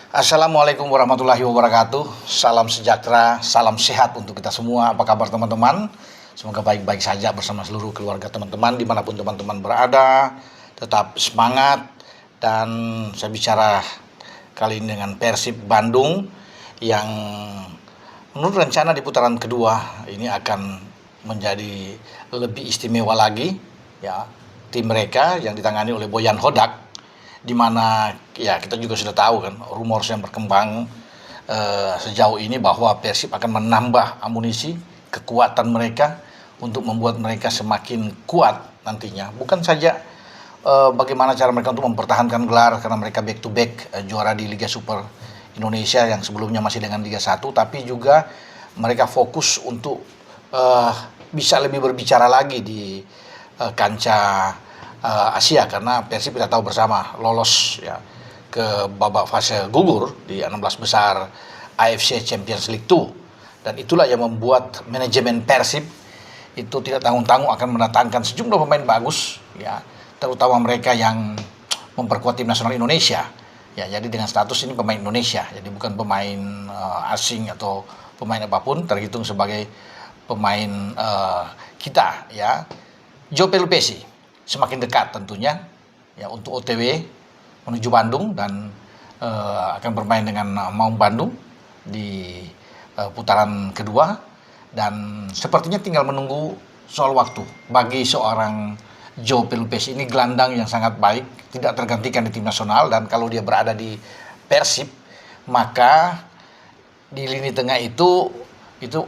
Assalamualaikum warahmatullahi wabarakatuh. Salam sejahtera, salam sehat untuk kita semua. Apa kabar teman-teman? Semoga baik-baik saja bersama seluruh keluarga teman-teman dimanapun teman-teman berada. Tetap semangat. Dan saya bicara kali ini dengan Persib Bandung yang menurut rencana di putaran kedua ini akan menjadi lebih istimewa lagi, ya. Tim mereka yang ditangani oleh Boyan Hodak, di mana ya kita juga sudah tahu kan rumor yang berkembang sejauh ini bahwa Persib akan menambah amunisi kekuatan mereka untuk membuat mereka semakin kuat nantinya. Bukan saja bagaimana cara mereka untuk mempertahankan gelar karena mereka back to back juara di Liga Super Indonesia yang sebelumnya masih dengan Liga 1, tapi juga mereka fokus untuk bisa lebih berbicara lagi di kancah Asia, karena Persib kita tahu bersama lolos ya ke babak fase gugur di 16 besar AFC Champions League 2, dan itulah yang membuat manajemen Persib itu tidak tanggung-tanggung akan mendatangkan sejumlah pemain bagus, ya, terutama mereka yang memperkuat tim nasional Indonesia, ya. Jadi dengan status ini pemain Indonesia, jadi bukan pemain asing atau pemain apapun, terhitung sebagai pemain kita, ya. Joe Pelupesi semakin dekat tentunya ya untuk OTW menuju Bandung dan akan bermain dengan Maung Bandung di putaran kedua, dan sepertinya tinggal menunggu soal waktu bagi seorang Joe Pelupesi. Ini gelandang yang sangat baik, tidak tergantikan di tim nasional, dan kalau dia berada di Persib maka di lini tengah itu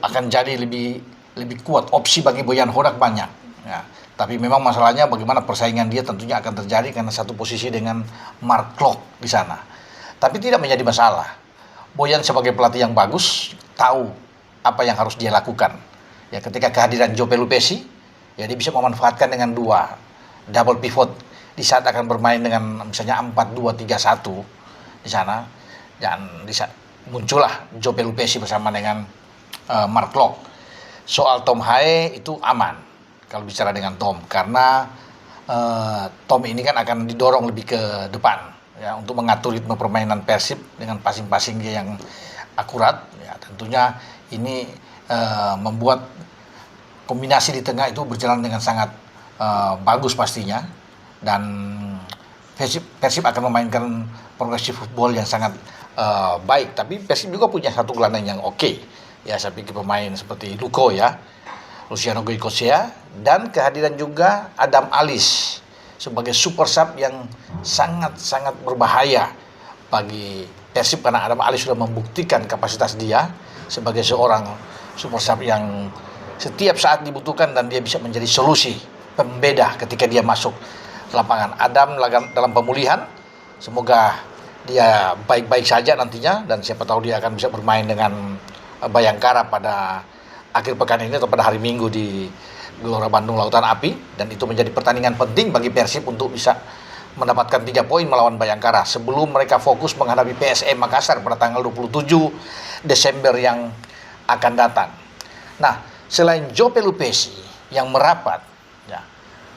akan jadi lebih kuat, opsi bagi Boyan Hodak banyak, ya. Tapi memang masalahnya bagaimana persaingan dia tentunya akan terjadi karena satu posisi dengan Mark Klok di sana. Tapi tidak menjadi masalah. Boyan sebagai pelatih yang bagus tahu apa yang harus dia lakukan. Ya, ketika kehadiran Joe Pelupesi, ya dia bisa memanfaatkan dengan dua double pivot di saat akan bermain dengan misalnya 4-2-3-1 di sana, dan muncullah Joe Pelupesi bersama dengan Mark Klok. Soal Tom Hae itu aman kalau bicara dengan Tom, karena Tom ini kan akan didorong lebih ke depan ya untuk mengatur ritme permainan Persib dengan passing-passing dia yang akurat, ya. Tentunya ini membuat kombinasi di tengah itu berjalan dengan sangat bagus pastinya, dan Persib akan memainkan progresif football yang sangat baik. Tapi Persib juga punya satu gelandang yang oke, ya. Saya pikir pemain seperti Luko, ya, Luciano Goycochea, dan kehadiran juga Adam Alis sebagai super sub yang sangat-sangat berbahaya bagi Persib, karena Adam Alis sudah membuktikan kapasitas dia sebagai seorang super sub yang setiap saat dibutuhkan dan dia bisa menjadi solusi pembeda ketika dia masuk lapangan. Adam dalam pemulihan, semoga dia baik-baik saja nantinya, dan siapa tahu dia akan bisa bermain dengan Bayangkara pada akhir pekan ini atau pada hari Minggu di Gelora Bandung Lautan Api, dan itu menjadi pertandingan penting bagi Persib untuk bisa mendapatkan 3 poin melawan Bayangkara sebelum mereka fokus menghadapi PSM Makassar pada tanggal 27 Desember yang akan datang. Nah, selain Joe Pelupesi yang merapat, ya,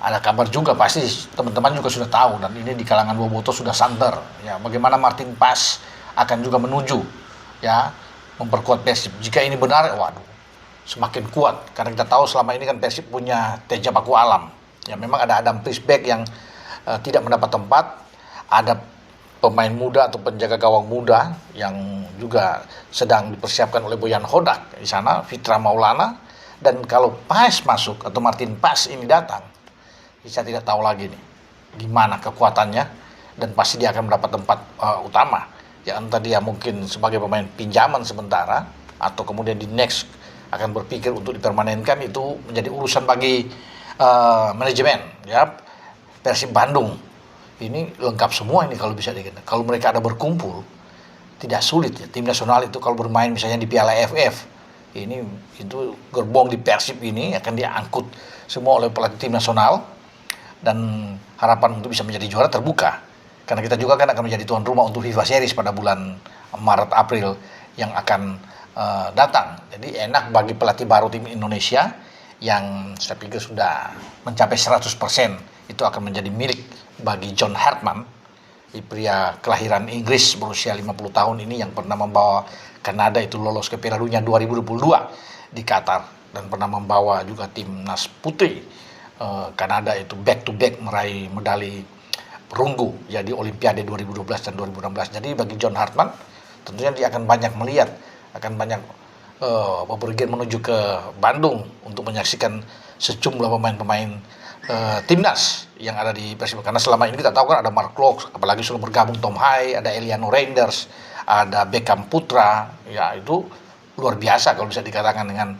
ada kabar juga pasti teman-teman juga sudah tahu, dan ini di kalangan boboto sudah santer, ya, bagaimana Martin Paes akan juga menuju, ya, memperkuat Persib. Jika ini benar, waduh, semakin kuat, karena kita tahu selama ini kan Persib punya Teja Paku Alam, ya. Memang ada Adam Prisbeck yang tidak mendapat tempat, ada pemain muda atau penjaga gawang muda yang juga sedang dipersiapkan oleh Boyan Hodak di sana, Fitra Maulana, dan kalau Paes masuk atau Martin Paes ini datang, saya tidak tahu lagi nih gimana kekuatannya, dan pasti dia akan mendapat tempat utama, ya, entah dia mungkin sebagai pemain pinjaman sementara atau kemudian di next akan berpikir untuk dipermanenkan. Itu menjadi urusan bagi manajemen, ya. Persib Bandung ini lengkap semua ini kalau bisa dikatakan. Kalau mereka ada berkumpul tidak sulit, ya. Tim nasional itu kalau bermain misalnya di Piala AFF, itu gerbong di Persib ini akan diangkut semua oleh pelatih tim nasional, dan harapan untuk bisa menjadi juara terbuka, karena kita juga kan akan menjadi tuan rumah untuk FIFA Series pada bulan Maret April yang akan datang. Jadi enak bagi pelatih baru tim Indonesia yang saya pikir sudah mencapai 100%, itu akan menjadi milik bagi John Hartman pria kelahiran Inggris berusia 50 tahun ini yang pernah membawa Kanada itu lolos ke Piala Dunia 2022 di Qatar, dan pernah membawa juga timnas putri Kanada itu back to back meraih medali perunggu ya di Olimpiade 2012 dan 2016. Jadi bagi John Hartman tentunya dia akan banyak melihat, akan banyak bepergian menuju ke Bandung untuk menyaksikan sejumlah pemain-pemain timnas yang ada di Persib. Karena selama ini kita tahu kan ada Mark Klok, apalagi sudah bergabung Tom Hai, ada Eliano Reinders, ada Beckham Putra, ya itu luar biasa kalau bisa dikatakan dengan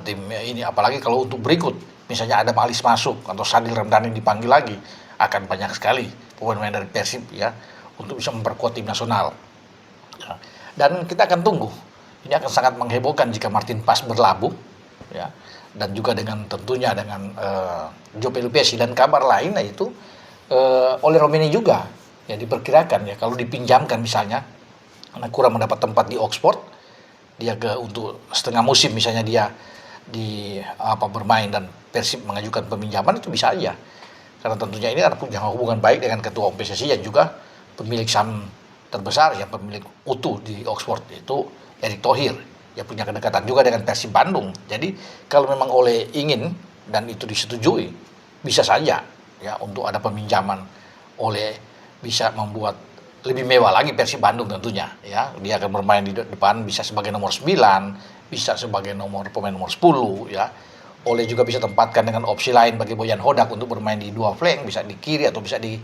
tim ini. Apalagi kalau untuk berikut, misalnya ada Malis masuk atau Sadil Ramdhani dipanggil lagi, akan banyak sekali pemain-pemain dari Persib ya untuk bisa memperkuat tim nasional. Ya. Dan kita akan tunggu. Ini akan sangat menghebohkan jika Martin Paes berlabuh, ya, dan juga dengan tentunya dengan Joe Pelupessy, dan kabar lain yaitu Ole Romeni juga ya diperkirakan ya kalau dipinjamkan misalnya karena kurang mendapat tempat di Oxford, dia untuk setengah musim misalnya dia bermain dan Persib mengajukan peminjaman, itu bisa aja. Karena tentunya ini ada punya hubungan baik dengan ketua PSSI yang juga pemilik saham terbesar, yang pemilik utuh di Oxford itu Erick Thohir, ya punya kedekatan juga dengan Persib Bandung. Jadi kalau memang Ole ingin dan itu disetujui, bisa saja ya untuk ada peminjaman. Ole bisa membuat lebih mewah lagi Persib Bandung tentunya ya. Dia akan bermain di depan, bisa sebagai nomor 9, bisa sebagai pemain nomor 10 ya. Ole juga bisa tempatkan dengan opsi lain bagi Boyan Hodak untuk bermain di dua flank, bisa di kiri atau bisa di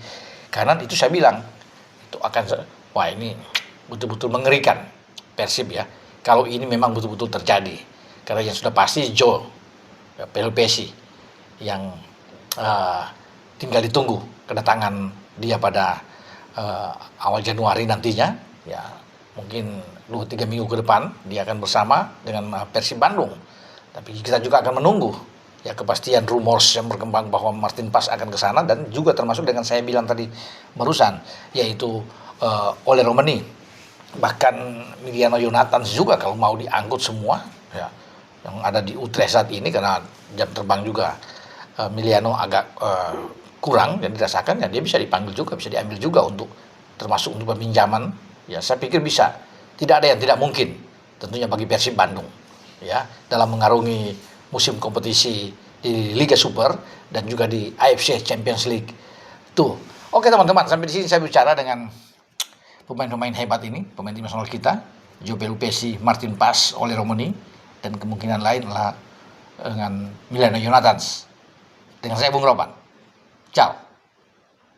kanan. Itu saya bilang itu akan, wah ini betul-betul mengerikan Persib ya, kalau ini memang betul-betul terjadi. Karena yang sudah pasti Joe Pelupessy yang tinggal ditunggu kedatangan dia pada awal Januari nantinya ya, mungkin 2-3 minggu ke depan dia akan bersama dengan Persib Bandung. Tapi kita juga akan menunggu ya kepastian rumors yang berkembang bahwa Martin Paes akan ke sana, dan juga termasuk dengan saya bilang tadi barusan yaitu Ole Romeni. Bahkan Emiliano Jonathans juga kalau mau diangkut semua ya yang ada di Utrecht saat ini, karena jam terbang juga Emiliano agak kurang dan dirasakan, ya dia bisa dipanggil juga, bisa diambil juga untuk termasuk untuk peminjaman. Ya saya pikir bisa, tidak ada yang tidak mungkin tentunya bagi Persib Bandung ya dalam mengarungi musim kompetisi di Liga Super dan juga di AFC Champions League tuh. Oke teman-teman, sampai di sini saya bicara dengan pemain-pemain hebat ini, pemain tim nasional kita, Joe Pelupessy, Martin Paes, Ole Romeni, dan kemungkinan lain adalah dengan Emiliano Jonathans. Dengan saya Bung Ropan. Ciao.